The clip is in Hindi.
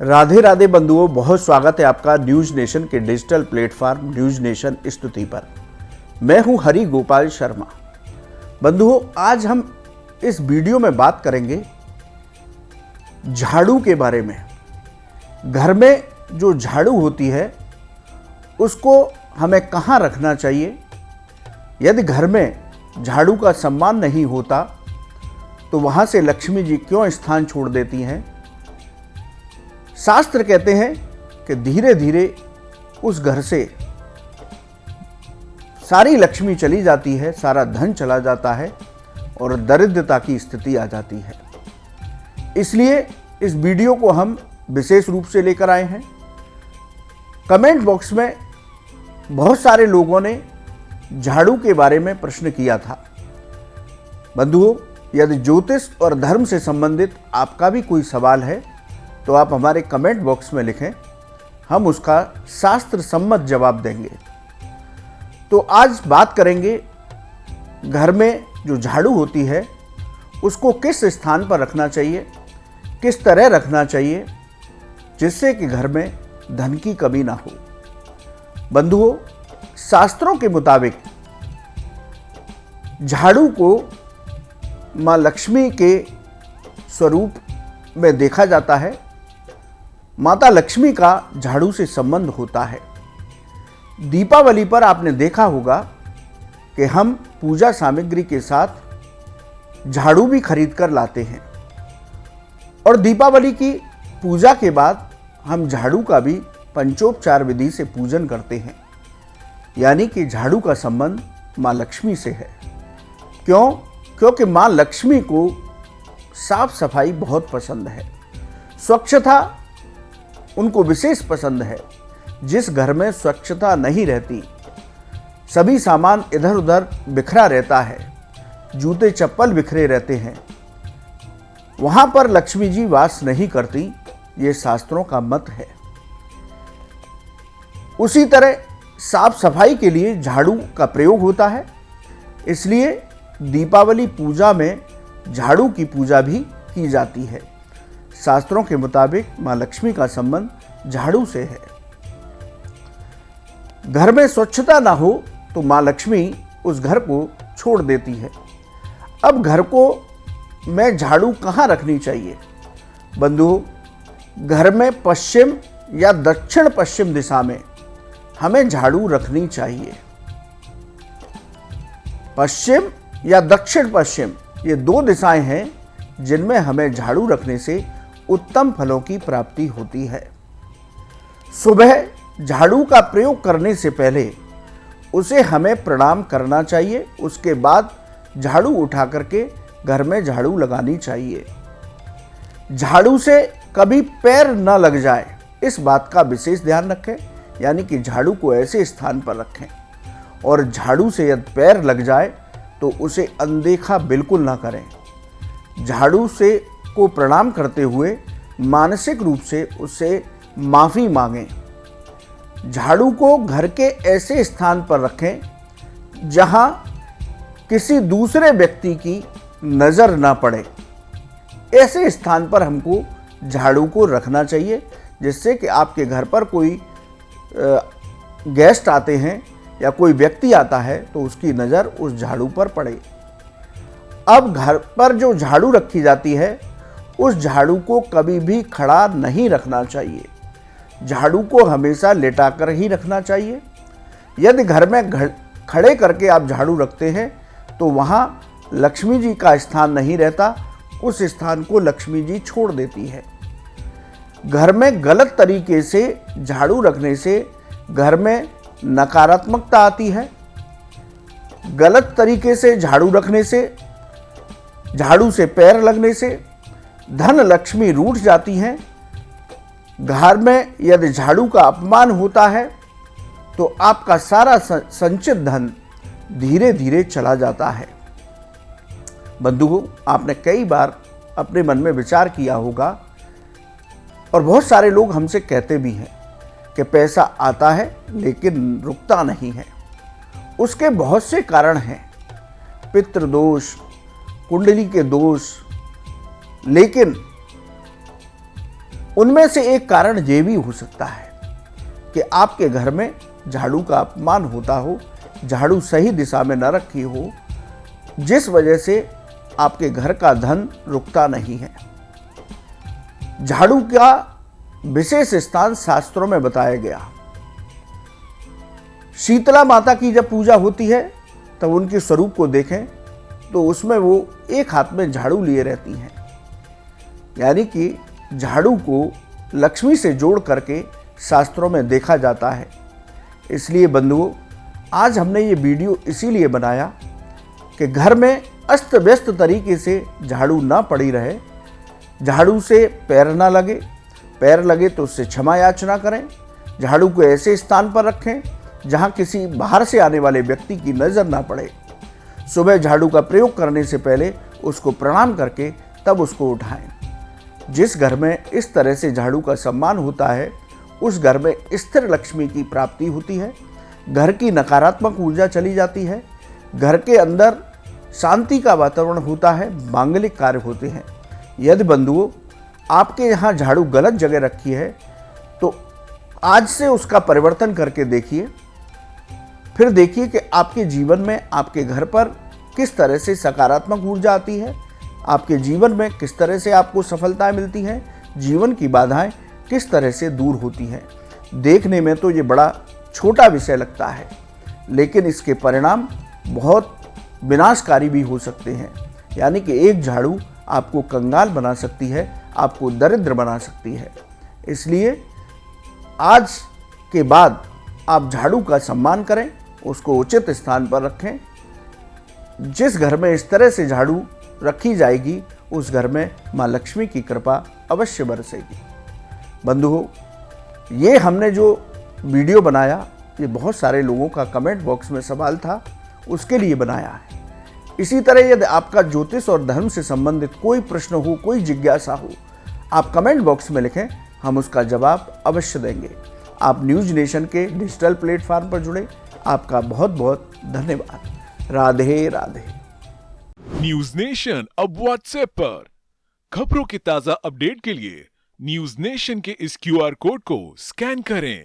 राधे राधे बंधुओं, बहुत स्वागत है आपका न्यूज़ नेशन के डिजिटल प्लेटफॉर्म न्यूज़ नेशन स्तुति पर। मैं हूं हरि गोपाल शर्मा। बंधुओं, आज हम इस वीडियो में बात करेंगे झाड़ू के बारे में। घर में जो झाड़ू होती है उसको हमें कहाँ रखना चाहिए। यदि घर में झाड़ू का सम्मान नहीं होता तो वहाँ से लक्ष्मी जी क्यों स्थान छोड़ देती हैं। शास्त्र कहते हैं कि धीरे धीरे उस घर से सारी लक्ष्मी चली जाती है, सारा धन चला जाता है और दरिद्रता की स्थिति आ जाती है। इसलिए इस वीडियो को हम विशेष रूप से लेकर आए हैं। कमेंट बॉक्स में बहुत सारे लोगों ने झाड़ू के बारे में प्रश्न किया था। बंधुओं, यदि ज्योतिष और धर्म से संबंधित आपका भी कोई सवाल है तो आप हमारे कमेंट बॉक्स में लिखें, हम उसका शास्त्र सम्मत जवाब देंगे। तो आज बात करेंगे घर में जो झाड़ू होती है उसको किस स्थान पर रखना चाहिए, किस तरह रखना चाहिए जिससे कि घर में धन की कमी ना हो। बंधुओं, शास्त्रों के मुताबिक झाड़ू को माँ लक्ष्मी के स्वरूप में देखा जाता है। माता लक्ष्मी का झाड़ू से संबंध होता है। दीपावली पर आपने देखा होगा कि हम पूजा सामग्री के साथ झाड़ू भी खरीद कर लाते हैं और दीपावली की पूजा के बाद हम झाड़ू का भी पंचोपचार विधि से पूजन करते हैं। यानी कि झाड़ू का संबंध माँ लक्ष्मी से है। क्योंकि माँ लक्ष्मी को साफ सफाई बहुत पसंद है, स्वच्छता उनको विशेष पसंद है। जिस घर में स्वच्छता नहीं रहती, सभी सामान इधर उधर बिखरा रहता है, जूते चप्पल बिखरे रहते हैं, वहां पर लक्ष्मी जी वास नहीं करती, ये शास्त्रों का मत है। उसी तरह साफ सफाई के लिए झाड़ू का प्रयोग होता है। इसलिए दीपावली पूजा में झाड़ू की पूजा भी की जाती है। शास्त्रों के मुताबिक माँ लक्ष्मी का संबंध झाड़ू से है। घर में स्वच्छता ना हो तो माँ लक्ष्मी उस घर को छोड़ देती है। अब घर को में झाड़ू कहाँ रखनी चाहिए। बंधुओं, घर में पश्चिम या दक्षिण पश्चिम दिशा में हमें झाड़ू रखनी चाहिए। पश्चिम या दक्षिण पश्चिम, ये दो दिशाएं हैं जिनमें हमें झाड़ू रखने से उत्तम फलों की प्राप्ति होती है। सुबह झाड़ू का प्रयोग करने से पहले उसे हमें प्रणाम करना चाहिए। उसके बाद झाड़ू उठा करके घर में झाड़ू लगानी चाहिए। झाड़ू से कभी पैर न लग जाए, इस बात का विशेष ध्यान रखें। यानी कि झाड़ू को ऐसे स्थान पर रखें और झाड़ू से यदि पैर लग जाए तो उसे अनदेखा बिल्कुल ना करें। झाड़ू से को प्रणाम करते हुए मानसिक रूप से उससे माफ़ी मांगें। झाड़ू को घर के ऐसे स्थान पर रखें जहां किसी दूसरे व्यक्ति की नज़र ना पड़े। ऐसे स्थान पर हमको झाड़ू को रखना चाहिए जिससे कि आपके घर पर कोई गेस्ट आते हैं या कोई व्यक्ति आता है तो उसकी नज़र उस झाड़ू पर पड़े। अब घर पर जो झाड़ू रखी जाती है उस झाड़ू को कभी भी खड़ा नहीं रखना चाहिए। झाड़ू को हमेशा लेटाकर ही रखना चाहिए। यदि घर में खड़े करके आप झाड़ू रखते हैं तो वहाँ लक्ष्मी जी का स्थान नहीं रहता, उस स्थान को लक्ष्मी जी छोड़ देती है। घर में गलत तरीके से झाड़ू रखने से घर में नकारात्मकता आती है। गलत तरीके से झाड़ू रखने से, झाड़ू से पैर लगने से धन लक्ष्मी रूठ जाती हैं। घर में यदि झाड़ू का अपमान होता है तो आपका सारा संचित धन धीरे धीरे चला जाता है। बंधुओं, आपने कई बार अपने मन में विचार किया होगा और बहुत सारे लोग हमसे कहते भी हैं कि पैसा आता है लेकिन रुकता नहीं है। उसके बहुत से कारण हैं, पितृदोष, कुंडली के दोष, लेकिन उनमें से एक कारण ये भी हो सकता है कि आपके घर में झाड़ू का अपमान होता हो, झाड़ू सही दिशा में न रखी हो, जिस वजह से आपके घर का धन रुकता नहीं है। झाड़ू का विशेष स्थान शास्त्रों में बताया गया। शीतला माता की जब पूजा होती है तब उनके स्वरूप को देखें तो उसमें वो एक हाथ में झाड़ू लिए रहती हैं, यानी कि झाड़ू को लक्ष्मी से जोड़ करके शास्त्रों में देखा जाता है। इसलिए बंधुओं, आज हमने ये वीडियो इसीलिए बनाया कि घर में अस्त व्यस्त तरीके से झाड़ू ना पड़ी रहे, झाड़ू से पैर ना लगे, पैर लगे तो उससे क्षमा याचना करें, झाड़ू को ऐसे स्थान पर रखें जहां किसी बाहर से आने वाले व्यक्ति की नज़र ना पड़े। सुबह झाड़ू का प्रयोग करने से पहले उसको प्रणाम करके तब उसको उठाएं। जिस घर में इस तरह से झाड़ू का सम्मान होता है उस घर में स्थिर लक्ष्मी की प्राप्ति होती है, घर की नकारात्मक ऊर्जा चली जाती है, घर के अंदर शांति का वातावरण होता है, मांगलिक कार्य होते हैं। यदि बंधुओं आपके यहाँ झाड़ू गलत जगह रखी है तो आज से उसका परिवर्तन करके देखिए, फिर देखिए कि आपके जीवन में, आपके घर पर किस तरह से सकारात्मक ऊर्जा आती है, आपके जीवन में किस तरह से आपको सफलताएं मिलती हैं, जीवन की बाधाएं किस तरह से दूर होती हैं। देखने में तो ये बड़ा छोटा विषय लगता है, लेकिन इसके परिणाम बहुत विनाशकारी भी हो सकते हैं। यानी कि एक झाड़ू आपको कंगाल बना सकती है, आपको दरिद्र बना सकती है। इसलिए आज के बाद आप झाड़ू का सम्मान करें, उसको उचित स्थान पर रखें। जिस घर में इस तरह से झाड़ू रखी जाएगी उस घर में माँ लक्ष्मी की कृपा अवश्य बरसेगी। बंधुओं, ये हमने जो वीडियो बनाया ये बहुत सारे लोगों का कमेंट बॉक्स में सवाल था, उसके लिए बनाया है। इसी तरह यदि आपका ज्योतिष और धर्म से संबंधित कोई प्रश्न हो, कोई जिज्ञासा हो, आप कमेंट बॉक्स में लिखें, हम उसका जवाब अवश्य देंगे। आप न्यूज नेशन के डिजिटल प्लेटफॉर्म पर जुड़े, आपका बहुत बहुत धन्यवाद। राधे राधे। न्यूज नेशन अब व्हाट्सएप पर खबरों की ताजा अपडेट के लिए न्यूज नेशन के इस QR कोड को स्कैन करें।